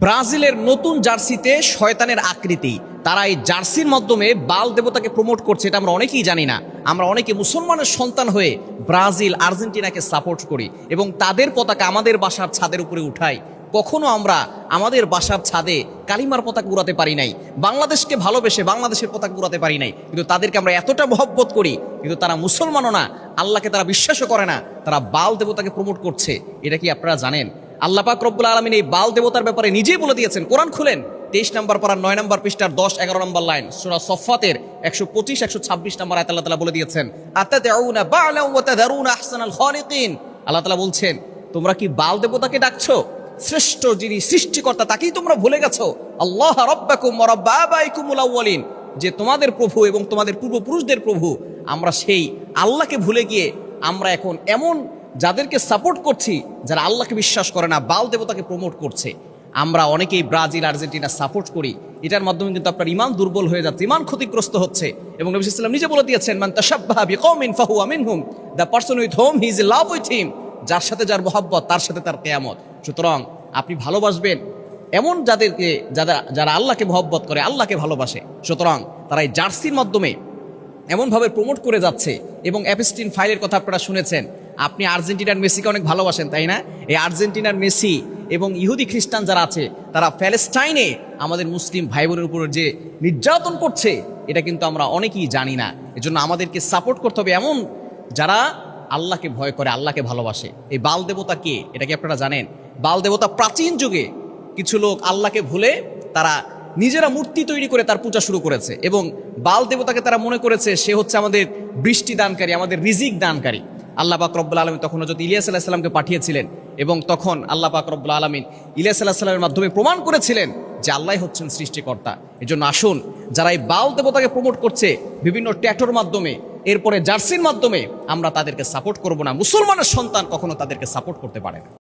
ব্রাজিলের নতুন জার্সিতে শয়তানের আকৃতি। তারা এই জার্সির মাধ্যমে বাল দেবতাকে প্রমোট করছে, এটা আমরা অনেকেই জানি না। আমরা অনেকে মুসলমানের সন্তান হয়ে ব্রাজিল আর্জেন্টিনাকে সাপোর্ট করি এবং তাদের পতাকা আমাদের বাসার ছাদের উপরে উঠাই। কখনো আমরা আমাদের বাসার ছাদে কালিমার পতাকা উড়াতে পারি নাই, বাংলাদেশকে ভালোবেসে বাংলাদেশের পতাকা উড়াতে পারি নাই, কিন্তু তাদেরকে আমরা এতটা মহব্বত করি, কিন্তু তারা মুসলমানও না, আল্লাহকে তারা বিশ্বাসও করে না, তারা বাল দেবতাকে প্রমোট করছে। এটা কি আপনারা জানেন? আল্লাহ পাক রব্বুল আলামিন এই বাল দেবতার ব্যাপারে নিজেই বলে দিয়েছেন। কোরআন খুলেন 23 নম্বর পারার 9 নম্বর পৃষ্ঠার 10-11 নম্বর লাইন, সূরা সফফাতের 125-126 নম্বর আয়াতে আল্লাহ তাআলা বলে দিয়েছেন, আতাতাউনা বা'লা ওয়া তাযারুনা আহসানাল খালিকিন। আল্লাহ তাআলা বলছেন, তোমরা কি বাল দেবতাকে ডাকছো? শ্রেষ্ঠ যিনি সৃষ্টিকর্তা তাকেই তোমরা ভুলে গেছো। আল্লাহ রাব্বাকুম ওয়া রাব্বা আবাইকুমুল আউয়ালিন, যে তোমাদের প্রভু এবং তোমাদের পূর্বপুরুষদের প্রভু। আমরা সেই আল্লাহকে ভুলে গিয়ে আমরা এখন এমন যাদেরকে সাপোর্ট করছি যারা আল্লাহকে বিশ্বাস করে না, বাল দেবতাকে প্রমোট করছে। আমরা অনেকেই ব্রাজিল আর্জেন্টিনা সাপোর্ট করি, এটার মাধ্যমে কিন্তু আপনার ইমান দুর্বল হয়ে যাচ্ছে, ইমান ক্ষতিগ্রস্ত হচ্ছে। এবং নবী সাল্লাল্লাহু আলাইহি ওয়াসাল্লাম নিজে বলে দিয়েছেন, মান তাশাব্বাহা বিকওমিন ফাহুয়া মিনহুম, the person with whom he is in love with him. যার সাথে যার মহব্বত তার সাথে তার কিয়ামত। সুতরাং আপনি ভালোবাসবেন এমন যাদেরকে যারা আল্লাহকে মহব্বত করে, আল্লাহকে ভালোবাসে। সুতরাং তারা এই জার্সির মাধ্যমে এমনভাবে প্রমোট করে যাচ্ছে। এবং অ্যাপস্টিন ফাইলের কথা আপনারা শুনেছেন। আপনি আর্জেন্টিনার মেসিকে অনেক ভালোবাসেন, তাই না? এই আর্জেন্টিনার মেসি এবং ইহুদি খ্রিস্টান যারা আছে, তারা প্যালেস্টাইনে আমাদের মুসলিম ভাই বোনের উপর যে নির্যাতন করছে, এটা কিন্তু আমরা অনেকেই জানি না। এজন্য আমাদেরকে সাপোর্ট করতে হবে এমন যারা আল্লাহকে ভয় করে, আল্লাহকে ভালোবাসে। এই বাল দেবতা কে, এটা কি আপনারা জানেন? বাল দেবতা প্রাচীন যুগে কিছু লোক আল্লাহকে ভুলে তারা নিজেরা মূর্তি তৈরি করে তার পূজা শুরু করেছে এবং বাল দেবতাকে তারা মনে করেছে সে হচ্ছে আমাদের বৃষ্টি দানকারী, আমাদের রিজিক দানকারী। আল্লাহ পাক রব্বুল আলামিন তখন হযরত ইলিয়াস আলাইহিস সালামকে পাঠিয়েছিলেন এবং তখন আল্লাহ পাক রব্বুল আলামিন ইলিয়াস আলাইহিস সালামের মাধ্যমে প্রমাণ করেছিলেন যে আল্লাহই হচ্ছেন সৃষ্টিকর্তা। এজন্য আসুন, যারা এই বাল দেবতাকে প্রমোট করছে বিভিন্ন ট্যাটুর মাধ্যমে, এরপরে জার্সির মাধ্যমে, আমরা তাদেরকে সাপোর্ট করব না। মুসলমানের সন্তান কখনো তাদেরকে সাপোর্ট করতে পারে না।